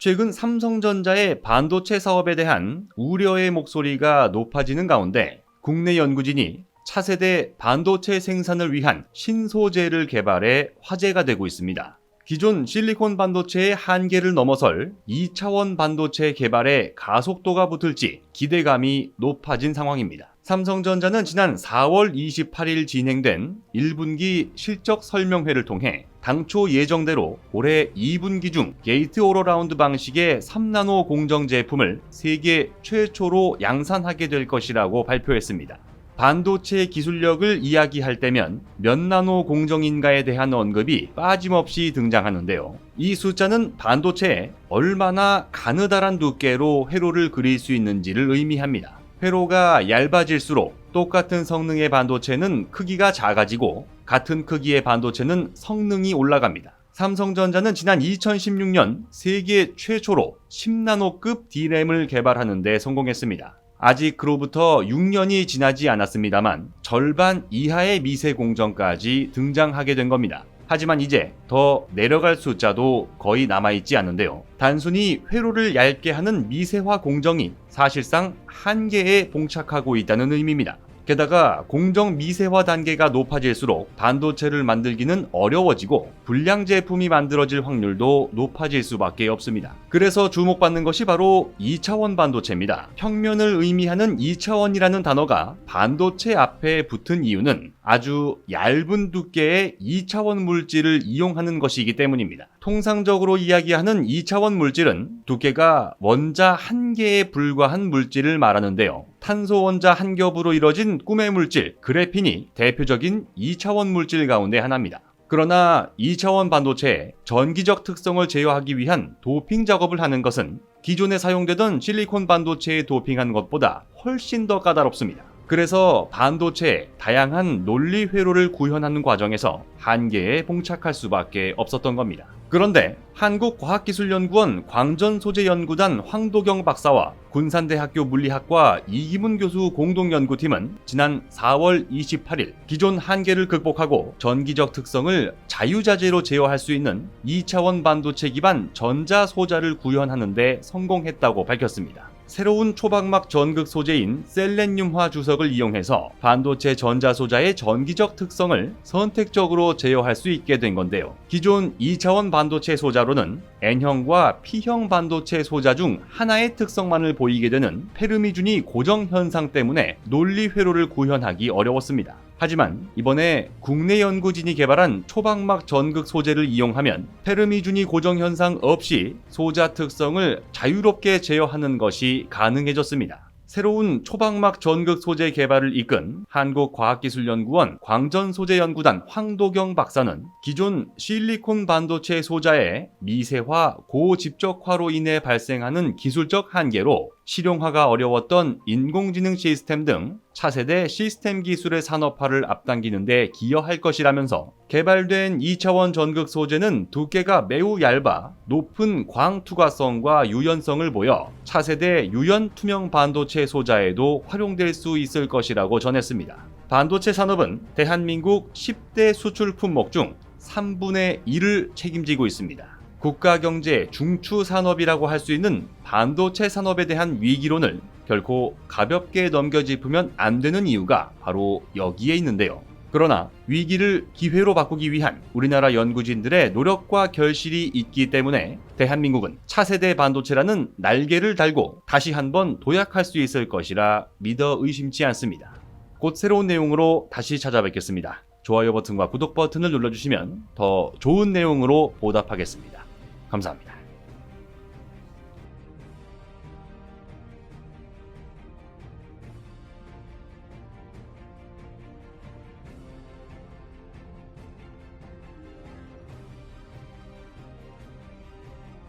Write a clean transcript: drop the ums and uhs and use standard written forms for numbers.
최근 삼성전자의 반도체 사업에 대한 우려의 목소리가 높아지는 가운데 국내 연구진이 차세대 반도체 생산을 위한 신소재를 개발해 화제가 되고 있습니다. 기존 실리콘 반도체의 한계를 넘어설 2차원 반도체 개발에 가속도가 붙을지 기대감이 높아진 상황입니다. 삼성전자는 지난 4월 28일 진행된 1분기 실적 설명회를 통해 당초 예정대로 올해 2분기 중 게이트 오러라운드 방식의 3나노 공정 제품을 세계 최초로 양산하게 될 것이라고 발표했습니다. 반도체 기술력을 이야기할 때면 몇 나노 공정인가에 대한 언급이 빠짐없이 등장하는데요. 이 숫자는 반도체에 얼마나 가느다란 두께로 회로를 그릴 수 있는지를 의미합니다. 회로가 얇아질수록 똑같은 성능의 반도체는 크기가 작아지고 같은 크기의 반도체는 성능이 올라갑니다. 삼성전자는 지난 2016년 세계 최초로 10나노급 D램을 개발하는 데 성공했습니다. 아직 그로부터 6년이 지나지 않았습니다만 절반 이하의 미세 공정까지 등장하게 된 겁니다. 하지만 이제 더 내려갈 숫자도 거의 남아있지 않는데요. 단순히 회로를 얇게 하는 미세화 공정이 사실상 한계에 봉착하고 있다는 의미입니다. 게다가 공정 미세화 단계가 높아질수록 반도체를 만들기는 어려워지고 불량 제품이 만들어질 확률도 높아질 수밖에 없습니다. 그래서 주목받는 것이 바로 2차원 반도체입니다. 평면을 의미하는 2차원이라는 단어가 반도체 앞에 붙은 이유는 아주 얇은 두께의 2차원 물질을 이용하는 것이기 때문입니다. 통상적으로 이야기하는 2차원 물질은 두께가 원자 한 개에 불과한 물질을 말하는데요. 탄소 원자 한 겹으로 이뤄진 꿈의 물질 그래핀이 대표적인 2차원 물질 가운데 하나입니다. 그러나 2차원 반도체의 전기적 특성을 제어하기 위한 도핑 작업을 하는 것은 기존에 사용되던 실리콘 반도체에 도핑한 것보다 훨씬 더 까다롭습니다. 그래서 반도체의 다양한 논리 회로를 구현하는 과정에서 한계에 봉착할 수밖에 없었던 겁니다. 그런데 한국과학기술연구원 광전소재연구단 황도경 박사와 군산대학교 물리학과 이기문 교수 공동연구팀은 지난 4월 28일 기존 한계를 극복하고 전기적 특성을 자유자재로 제어할 수 있는 2차원 반도체 기반 전자소자를 구현하는 데 성공했다고 밝혔습니다. 새로운 초박막 전극 소재인 셀레늄화 주석을 이용해서 반도체 전자소자의 전기적 특성을 선택적으로 제어할 수 있게 된 건데요. 기존 2차원 반도체 소자로는 N형과 P형 반도체 소자 중 하나의 특성만을 보이게 되는 페르미준위 고정 현상 때문에 논리 회로를 구현하기 어려웠습니다. 하지만 이번에 국내 연구진이 개발한 초박막 전극 소재를 이용하면 페르미준위 고정 현상 없이 소자 특성을 자유롭게 제어하는 것이 가능해졌습니다. 새로운 초박막 전극 소재 개발을 이끈 한국과학기술연구원 광전소재연구단 황도경 박사는 기존 실리콘 반도체 소자의 미세화, 고집적화로 인해 발생하는 기술적 한계로 실용화가 어려웠던 인공지능 시스템 등 차세대 시스템 기술의 산업화를 앞당기는 데 기여할 것이라면서 개발된 2차원 전극 소재는 두께가 매우 얇아 높은 광투과성과 유연성을 보여 차세대 유연 투명 반도체 소자에도 활용될 수 있을 것이라고 전했습니다. 반도체 산업은 대한민국 10대 수출 품목 중 3분의 1을 책임지고 있습니다. 국가경제 중추 산업이라고 할 수 있는 반도체 산업에 대한 위기론을 결코 가볍게 넘겨짚으면 안 되는 이유가 바로 여기에 있는데요. 그러나 위기를 기회로 바꾸기 위한 우리나라 연구진들의 노력과 결실이 있기 때문에 대한민국은 차세대 반도체라는 날개를 달고 다시 한번 도약할 수 있을 것이라 믿어 의심치 않습니다. 곧 새로운 내용으로 다시 찾아뵙겠습니다. 좋아요 버튼과 구독 버튼을 눌러주시면 더 좋은 내용으로 보답하겠습니다. 감사합니다.